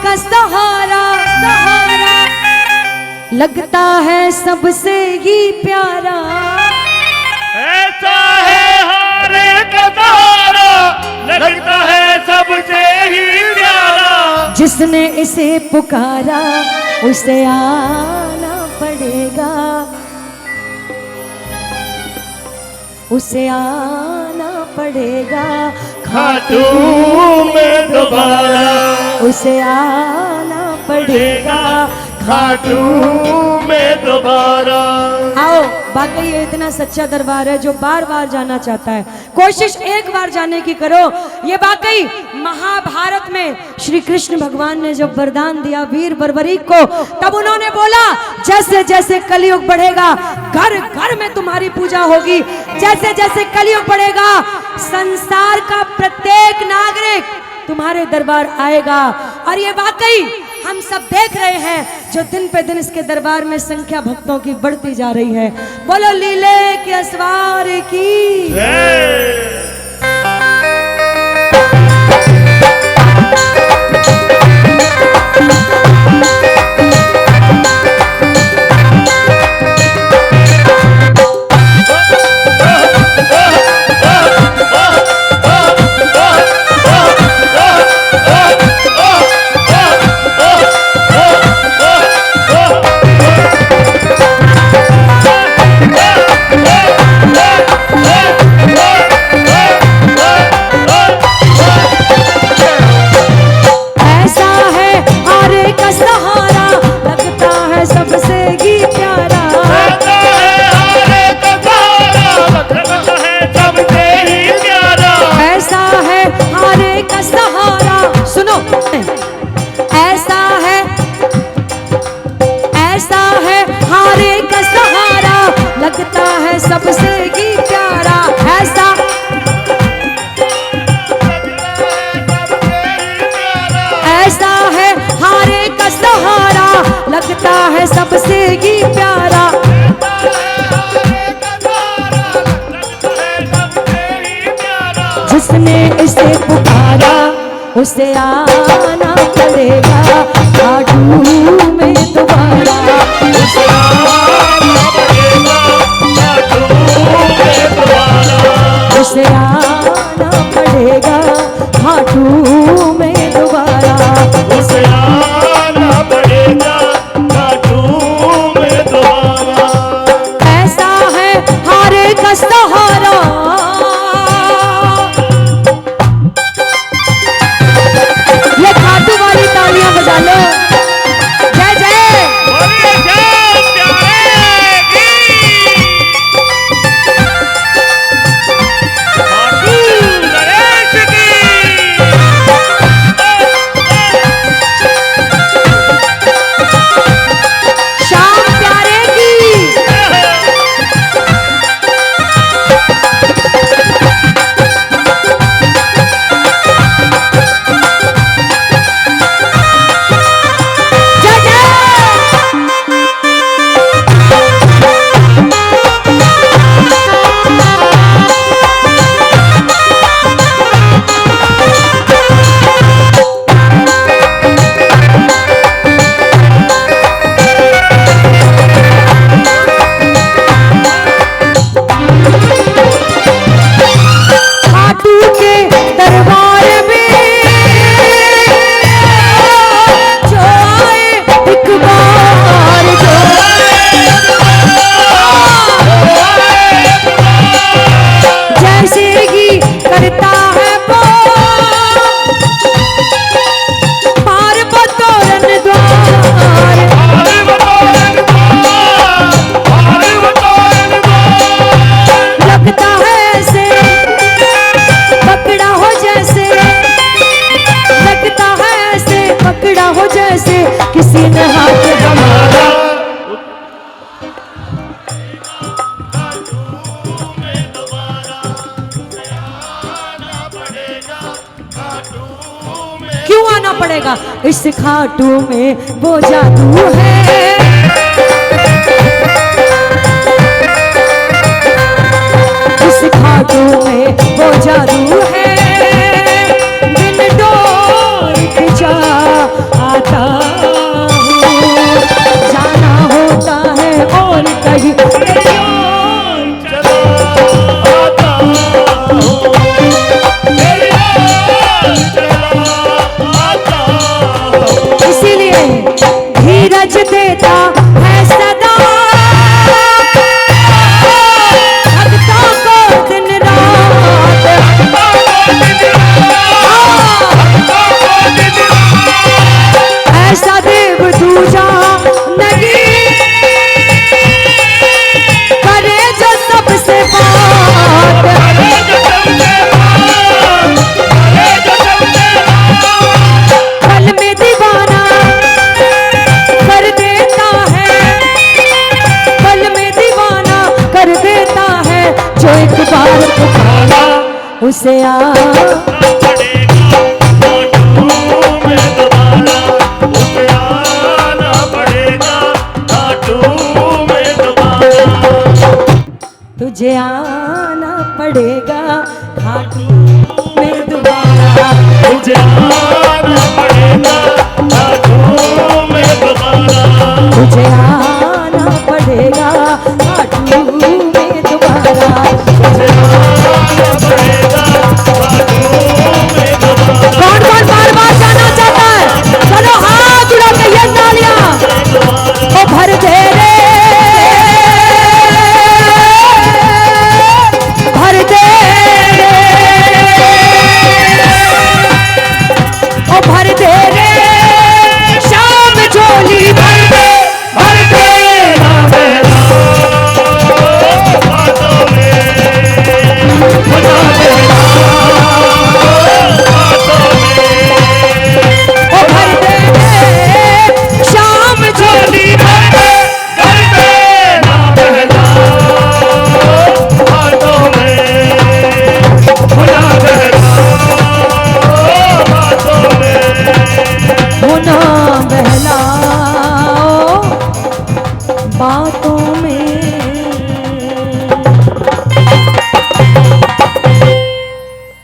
का सहारा, लगता है सबसे ही प्यारा। ऐसा है हारे का सहारा, लगता है सबसे ही प्यारा। जिसने इसे पुकारा उसे आना पड़ेगा, उसे आना पड़ेगा खाटू में दोबारा, उसे आना पड़ेगा खाटू में दोबारा। आओ, वाकई ये इतना सच्चा दरबार है जो बार बार जाना चाहता है, कोशिश एक बार जाने की करो। ये वाकई महाभारत में श्री कृष्ण भगवान ने जब वरदान दिया वीर बर्बरीक को, तब उन्होंने बोला जैसे जैसे कलयुग बढ़ेगा घर घर में तुम्हारी पूजा होगी, जैसे जैसे कलयुग बढ़ेगा संसार का प्रत्येक नागरिक तुम्हारे दरबार आएगा। और ये वाकई हम सब देख रहे हैं जो दिन पे दिन इसके दरबार में संख्या भक्तों की बढ़ती जा रही है। बोलो लीले के असवार की। सबसे ही प्यारा, ऐसा है हारे का सहारा, लगता है सबसे ही प्यारा। जिसने इसे पुकारा उसे आना पड़ेगा खाटू में दोबारा, उसे आना पड़ेगा उसे आना पड़ेगा खाटू में दोबारा, उसे आना पड़ेगा खाटू में दोबारा। ऐसा है हारे का सहारा, ये खाटू वाली तालियां बजा लो। जय जय पड़ेगा, इस खाटू में वो जादू है, इस खाटू में वो जादू है, बिन डोर खिंचा उसे पड़ेगा घाटू में दोबारा, उसे आना पड़ेगा घाटू में दोबारा। तुझे आना पड़ेगा घाटू में दोबारा, तुझे आना पड़ेगा घाटू में दोबारा, तुझे आना पड़ेगा घाटू में दोबारा। तुझे आना पड़ेगा घाटू में दोबारा। कौन कौन बार बार जाना चाहता है? चलो हाथ उड़ा के ये तालियां ओ भर दे रे, भर दे रे, ओ भर दे रे शाम झोली भर दे, भर दे ना बहना बातों में, बना देना बातों में, ओ भर दे रे शाम झोली भर दे, कर देना बहना बातों में, बना देना बातों में। होना बहलाओ बातों में।